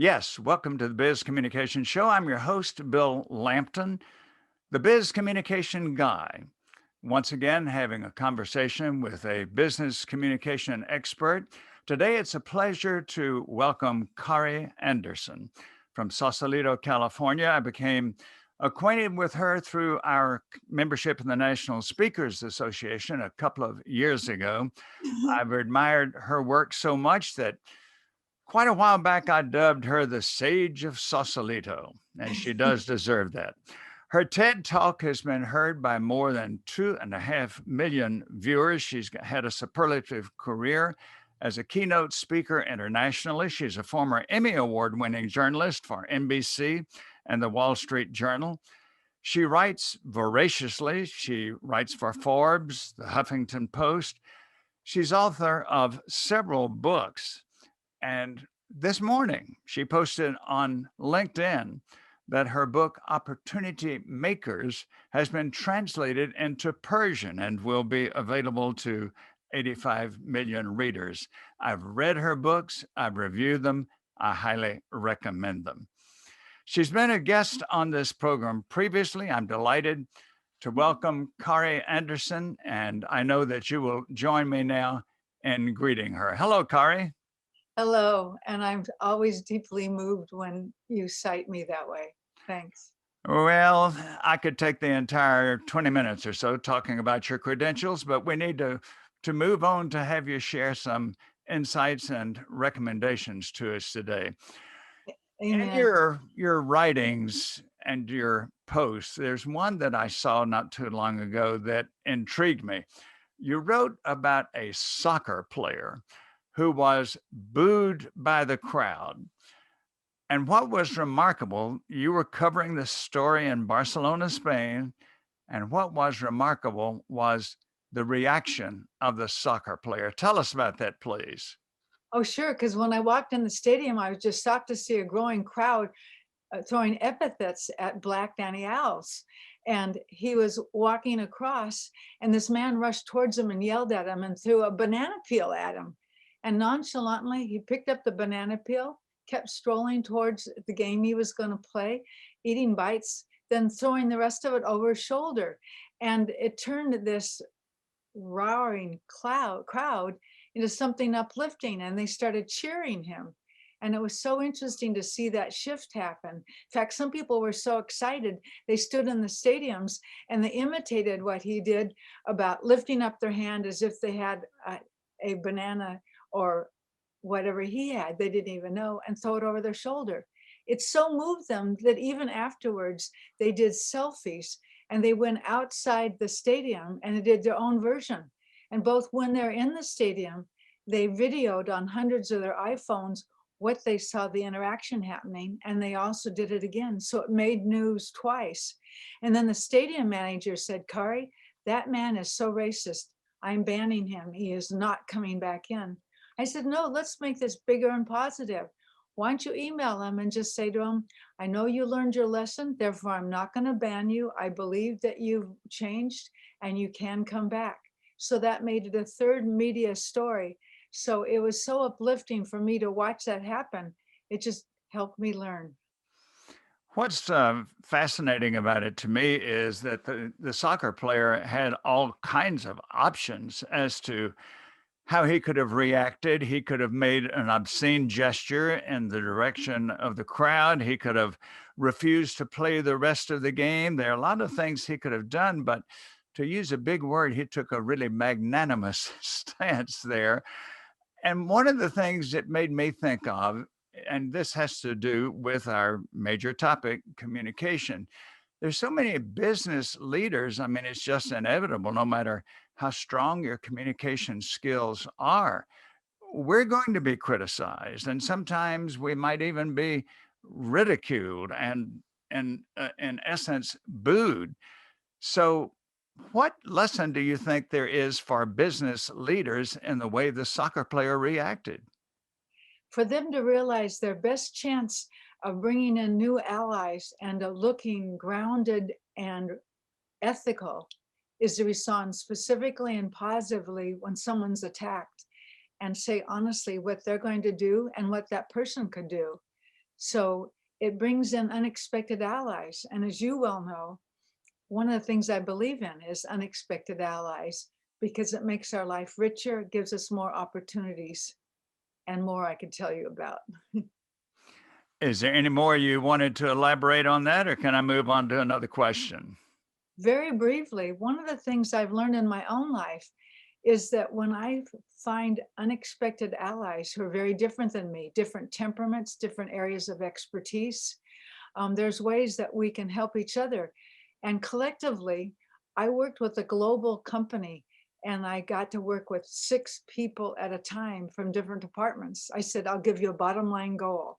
Yes, welcome to the Biz Communication Show. I'm your host, Bill Lampton, the Biz Communication Guy. Once again, having a conversation with a business communication expert. Today, it's a pleasure to welcome Kare Anderson from Sausalito, California. I became acquainted with her through our membership in the National Speakers Association a couple of years ago. I've admired her work so much that quite a while back, I dubbed her the Sage of Sausalito, and she does deserve that. Her TED Talk has been heard by more than 2.5 million viewers. She's had a superlative career as a keynote speaker internationally. She's a former Emmy Award winning journalist for NBC and the Wall Street Journal. She writes voraciously. She writes for Forbes, the Huffington Post. She's author of several books. And this morning, she posted on LinkedIn that her book, Opportunity Makers, has been translated into Persian and will be available to 85 million readers. I've read her books, I've reviewed them, I highly recommend them. She's been a guest on this program previously. I'm delighted to welcome Kare Anderson, and I know that you will join me now in greeting her. Hello, Kare. Hello, and I'm always deeply moved when you cite me that way. Thanks. Well, I could take the entire 20 minutes or so talking about your credentials, but we need to move on to have you share some insights and recommendations to us today. In Amen. your writings and your posts, there's one that I saw not too long ago that intrigued me. You wrote about a soccer player who was booed by the crowd. And what was remarkable, you were covering the story in Barcelona, Spain, and what was remarkable was the reaction of the soccer player. Tell us about that, please. Oh, sure, because when I walked in the stadium, I was just shocked to see a growing crowd throwing epithets at Black Danny Alves. And he was walking across, and this man rushed towards him and yelled at him and threw a banana peel at him. And nonchalantly, he picked up the banana peel, kept strolling towards the game he was going to play, eating bites, then throwing the rest of it over his shoulder. And it turned this roaring crowd into something uplifting, and they started cheering him. And it was so interesting to see that shift happen. In fact, some people were so excited, they stood in the stadiums and they imitated what he did about lifting up their hand as if they had a banana or whatever he had, they didn't even know, and throw it over their shoulder. It so moved them that even afterwards, they did selfies and they went outside the stadium and they did their own version. And both when they're in the stadium, they videoed on hundreds of their iPhones what they saw the interaction happening, and they also did it again. So it made news twice. And then the stadium manager said, Kare, that man is so racist. I'm banning him. He is not coming back in. I said, no, let's make this bigger and positive. Why don't you email him and just say to him, I know you learned your lesson, therefore I'm not going to ban you. I believe that you've changed and you can come back. So that made it a third media story. So it was so uplifting for me to watch that happen. It just helped me learn. What's fascinating about it to me is that the soccer player had all kinds of options as to how he could have reacted. He could have made an obscene gesture in the direction of the crowd. He could have refused to play the rest of the game. There are a lot of things he could have done, but to use a big word, he took a really magnanimous stance there. And one of the things that made me think of, and this has to do with our major topic, communication. There's so many business leaders. I mean, it's just inevitable, no matter how strong your communication skills are. We're going to be criticized, and sometimes we might even be ridiculed and, in essence, booed. So, what lesson do you think there is for business leaders in the way the soccer player reacted? For them to realize their best chance of bringing in new allies and of looking grounded and ethical is to respond specifically and positively when someone's attacked and say honestly what they're going to do and what that person could do. So it brings in unexpected allies. And as you well know, one of the things I believe in is unexpected allies because it makes our life richer, gives us more opportunities, and more I could tell you about. Is there any more you wanted to elaborate on that, or can I move on to another question? Very briefly, one of the things I've learned in my own life is that when I find unexpected allies who are very different than me, different temperaments, different areas of expertise, there's ways that we can help each other. And collectively, I worked with a global company and I got to work with 6 people at a time from different departments. I said, I'll give you a bottom line goal.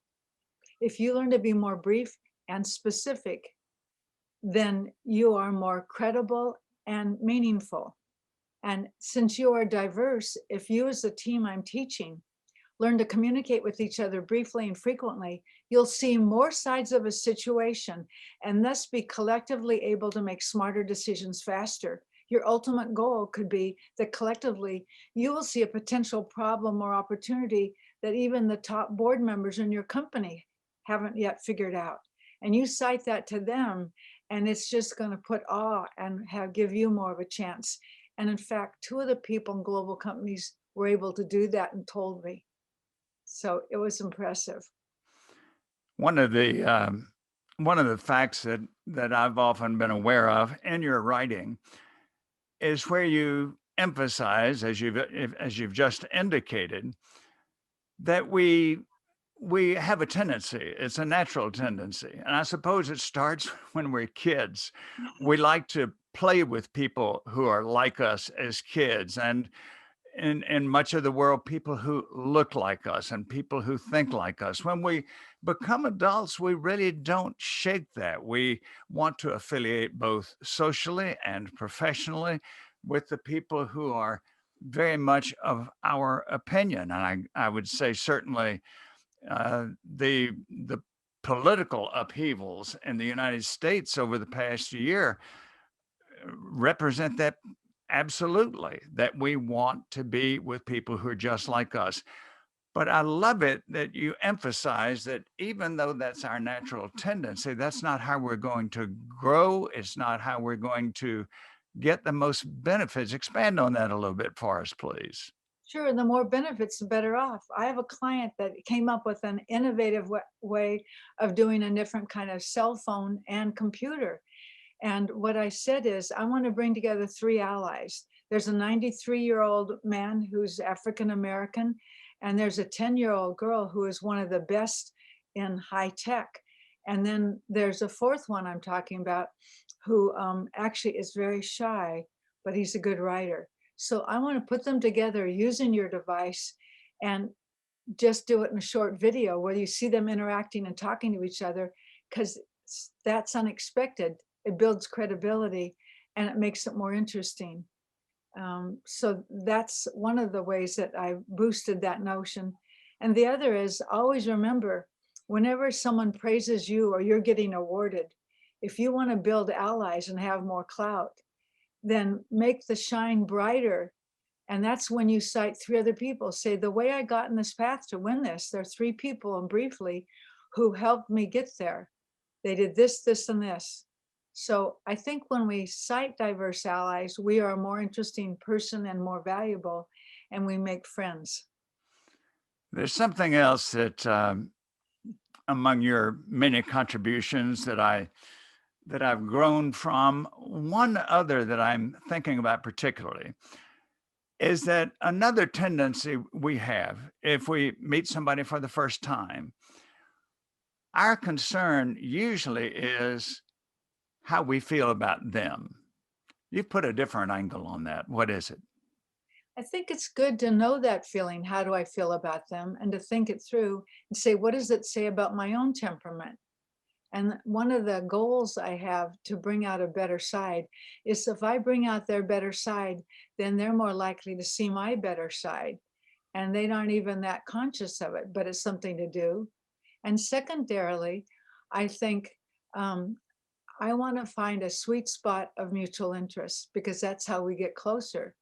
If you learn to be more brief and specific, then you are more credible and meaningful. And since you are diverse, if you as the team I'm teaching learn to communicate with each other briefly and frequently, you'll see more sides of a situation and thus be collectively able to make smarter decisions faster. Your ultimate goal could be that collectively you will see a potential problem or opportunity that even the top board members in your company haven't yet figured out. And you cite that to them, and it's just going to put awe and give you more of a chance. And in fact, 2 of the people in global companies were able to do that and told me. So it was impressive. One of the one of the facts that I've often been aware of in your writing is where you emphasize, as you've just indicated, that we have a tendency. It's a natural tendency, and I suppose it starts when we're kids. We like to play with people who are like us as kids, and in much of the world, people who look like us and people who think like us. When we become adults, we really don't shake that. We want to affiliate both socially and professionally with the people who are very much of our opinion. And I would say certainly the political upheavals in the United States over the past year represent that absolutely, that we want to be with people who are just like us. But I love it that you emphasize that even though that's our natural tendency, that's not how we're going to grow. It's not how we're going to get the most benefits. Expand on that a little bit for us, please. Sure, the more benefits, the better off. I have a client that came up with an innovative way of doing a different kind of cell phone and computer. And what I said is, I want to bring together 3 allies. There's a 93-year-old man who's African American, and there's a 10-year-old girl who is one of the best in high tech. And then there's a 4th one I'm talking about who actually is very shy, but he's a good writer. So I want to put them together using your device and just do it in a short video where you see them interacting and talking to each other, because that's unexpected. It builds credibility and it makes it more interesting. So that's one of the ways that I boosted that notion. And the other is always remember, whenever someone praises you or you're getting awarded, if you want to build allies and have more clout, then make the shine brighter. And that's when you cite 3 other people. Say, the way I got in this path to win this, there are 3 people, and briefly, who helped me get there. They did this, this, and this. So I think when we cite diverse allies, we are a more interesting person and more valuable, and we make friends. There's something else that among your many contributions that I've grown from. One other that I'm thinking about particularly is that another tendency we have if we meet somebody for the first time, our concern usually is how we feel about them. You've put a different angle on that. What is it? I think it's good to know that feeling. How do I feel about them? And to think it through and say, what does it say about my own temperament? And one of the goals I have to bring out a better side is if I bring out their better side, then they're more likely to see my better side. And they aren't even that conscious of it, but it's something to do. And secondarily, I think I want to find a sweet spot of mutual interest because that's how we get closer.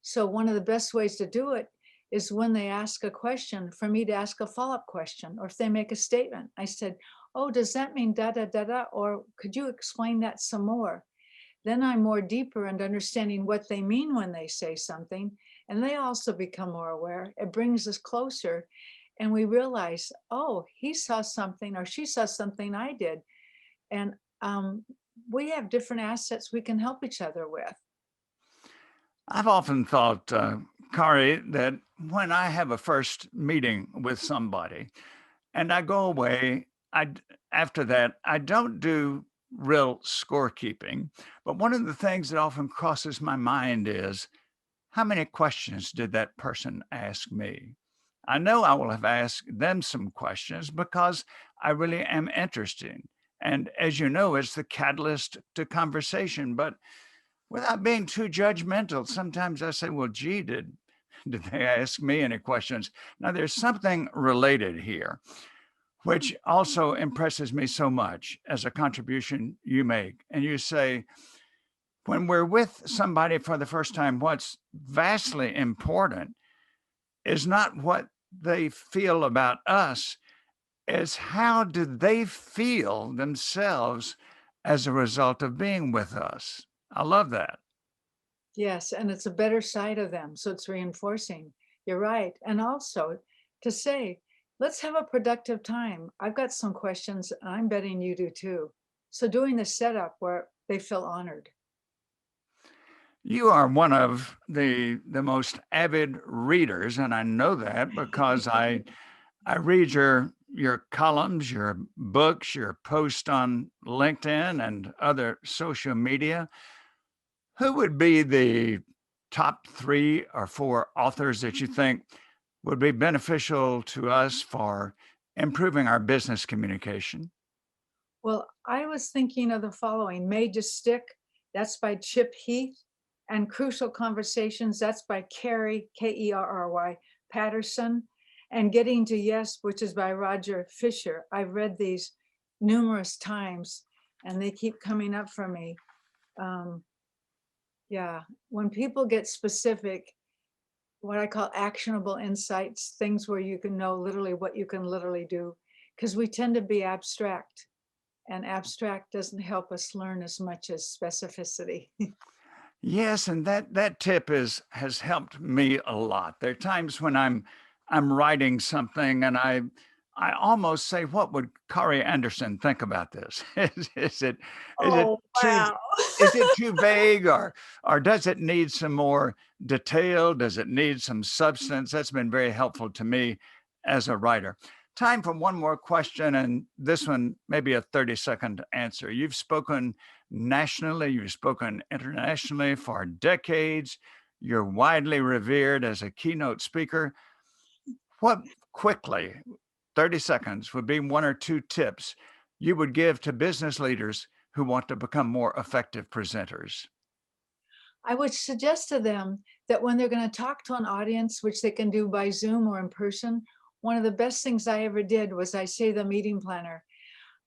So one of the best ways to do it is when they ask a question for me to ask a follow-up question, or if they make a statement. I said, "Oh, does that mean da da da da?" Or could you explain that some more? Then I'm more deeper and understanding what they mean when they say something. And they also become more aware. It brings us closer. And we realize, oh, he saw something or she saw something I did. And we have different assets we can help each other with. I've often thought, Kari, that when I have a first meeting with somebody and I go away, after that, I don't do real scorekeeping. But one of the things that often crosses my mind is, how many questions did that person ask me? I know I will have asked them some questions because I really am interested. And as you know, it's the catalyst to conversation. But without being too judgmental, sometimes I say, well, gee, did they ask me any questions? Now, there's something related here, which also impresses me so much as a contribution you make. And you say, when we're with somebody for the first time, what's vastly important is not what they feel about us, is how do they feel themselves as a result of being with us. I love that. Yes, and it's a better side of them. So it's reinforcing. You're right. And also to say, let's have a productive time. I've got some questions. I'm betting you do too. So doing the setup where they feel honored. You are one of the most avid readers, and I know that because I read your columns, your books, your posts on LinkedIn and other social media. Who would be the top 3 or 4 authors that you think would be beneficial to us for improving our business communication? Well, I was thinking of the following: Made to Stick, that's by Chip Heath, and Crucial Conversations, that's by Kare, Kerry, Patterson, and Getting to Yes, which is by Roger Fisher. I've read these numerous times and they keep coming up for me. Um, yeah, when people get specific, what I call actionable insights, things where you can know literally what you can literally do, because we tend to be abstract, and abstract doesn't help us learn as much as specificity. Yes, and that tip has helped me a lot. There are times when I'm writing something and I almost say, what would Kari Anderson think about this? Is it Oh, too wow. is it too vague, or does it need some more detail? Does it need some substance? That's been very helpful to me as a writer. Time for one more question, and this one maybe a 30-second answer. You've spoken nationally, you've spoken internationally for decades. You're widely revered as a keynote speaker. What quickly, 30 seconds, would be 1 or 2 tips you would give to business leaders who want to become more effective presenters? I would suggest to them that when they're going to talk to an audience, which they can do by Zoom or in person, one of the best things I ever did was I say to the meeting planner,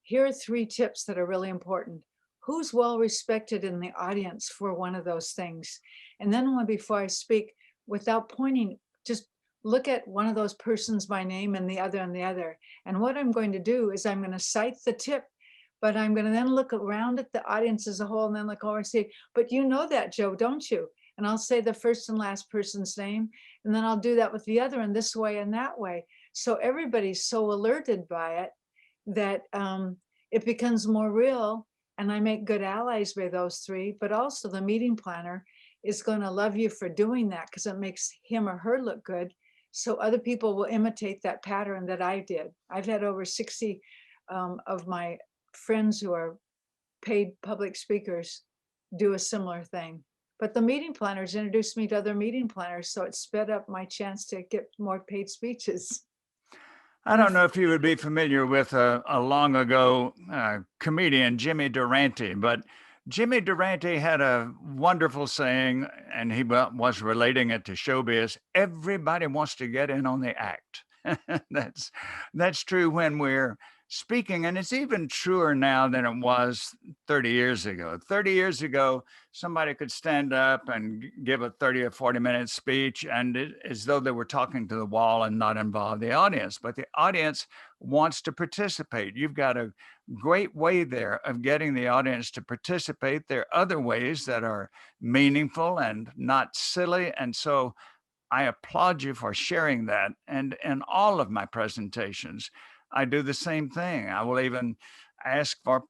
here are 3 tips that are really important. Who's well respected in the audience for one of those things? And then before I speak, without pointing, just look at one of those persons by name and the other and the other. And what I'm going to do is I'm going to cite the tip, but I'm going to then look around at the audience as a whole and then look over and say, but you know that, Joe, don't you? And I'll say the first and last person's name. And then I'll do that with the other in this way and that way. So everybody's so alerted by it that it becomes more real, and I make good allies by those 3. But also the meeting planner is going to love you for doing that because it makes him or her look good. So other people will imitate that pattern that I did. I've had over 60 of my friends who are paid public speakers do a similar thing. But the meeting planners introduced me to other meeting planners, so it sped up my chance to get more paid speeches. I And don't know if you would be familiar with a long ago comedian, Jimmy Durante, but Jimmy Durante had a wonderful saying, and he was relating it to showbiz. Everybody wants to get in on the act. that's that's true when we're speaking. And it's even truer now than it was 30 years ago. 30 years ago, somebody could stand up and give a 30 or 40-minute speech, and as though they were talking to the wall and not involve the audience. But the audience wants to participate. You've got a great way there of getting the audience to participate. There are other ways that are meaningful and not silly. And so I applaud you for sharing that. And in all of my presentations, I do the same thing. I will even ask for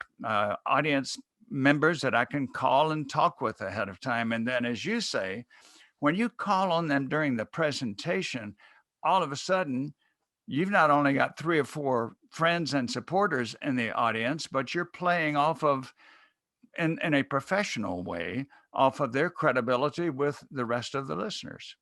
audience members that I can call and talk with ahead of time. And then, as you say, when you call on them during the presentation, all of a sudden, you've not only got 3 or 4 friends and supporters in the audience, but you're playing off of, in a professional way, off of their credibility with the rest of the listeners.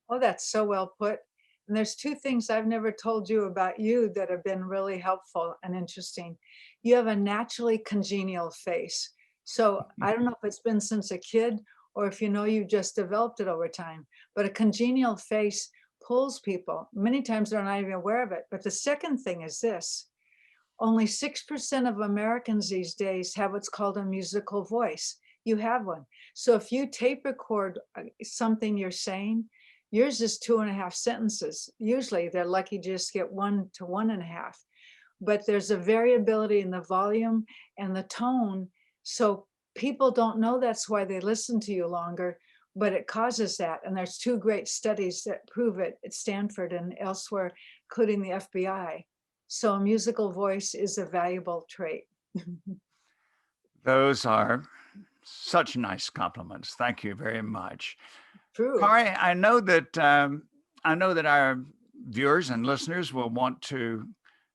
Oh, that's so well put. And there's two things I've never told you about you that have been really helpful and interesting. You have a naturally congenial face. So I don't know if it's been since a kid or if you know you just developed it over time, but a congenial face pulls people. Many times they're not even aware of it. But the second thing is this: only 6% of Americans these days have what's called a musical voice. You have one. So if you tape record something you're saying, yours is 2.5 sentences. Usually they're lucky to just get 1 to 1.5. But there's a variability in the volume and the tone. So people don't know that's why they listen to you longer, but it causes that. And there's 2 great studies that prove it at Stanford and elsewhere, including the FBI. So a musical voice is a valuable trait. Those are such nice compliments. Thank you very much. True. Kare, I know that our viewers and listeners will want to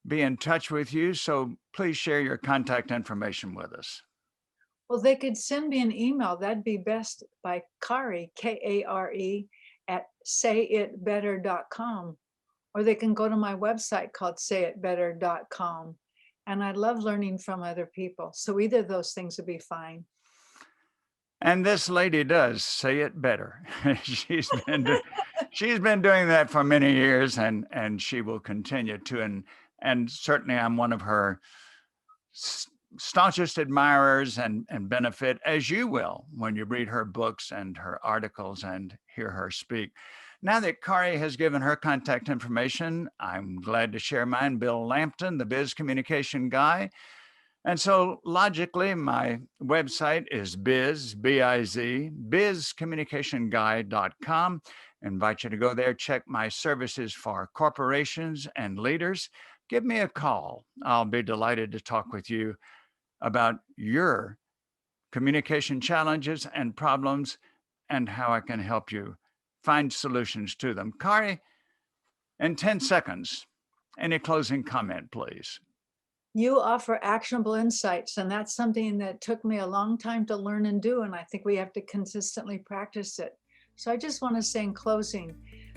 be in touch with you, so please share your contact information with us. Well, they could send me an email. That'd be best by Kare, Kare, at sayitbetter.com. Or they can go to my website called sayitbetter.com. And I love learning from other people. So either of those things would be fine. And this lady does say it better. she's been doing that for many years, and she will continue to. And certainly, I'm one of her staunchest admirers and benefit, as you will when you read her books and her articles and hear her speak. Now that Kare has given her contact information, I'm glad to share mine. Bill Lampton, the Biz Communication Guy. And so logically, my website is bizcommunicationguy.com. Invite you to go there, check my services for corporations and leaders. Give me a call. I'll be delighted to talk with you about your communication challenges and problems and how I can help you find solutions to them. Kare, in 10 seconds, any closing comment, please? You offer actionable insights, and that's something that took me a long time to learn and do, and I think we have to consistently practice it. So I just want to say in closing,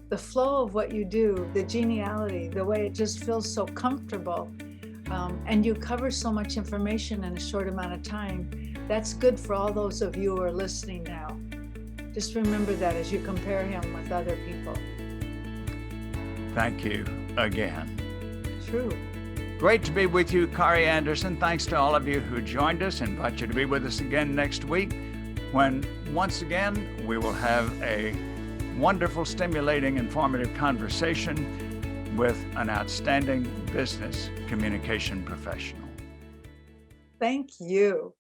the flow of what you do, the geniality, the way it just feels so comfortable, and you cover so much information in a short amount of time, that's good for all those of you who are listening now. Just remember that as you compare him with other people. Thank you again. True. Great to be with you, Kare Anderson. Thanks to all of you who joined us. Invite you to be with us again next week when, once again, we will have a wonderful, stimulating, informative conversation with an outstanding business communication professional. Thank you.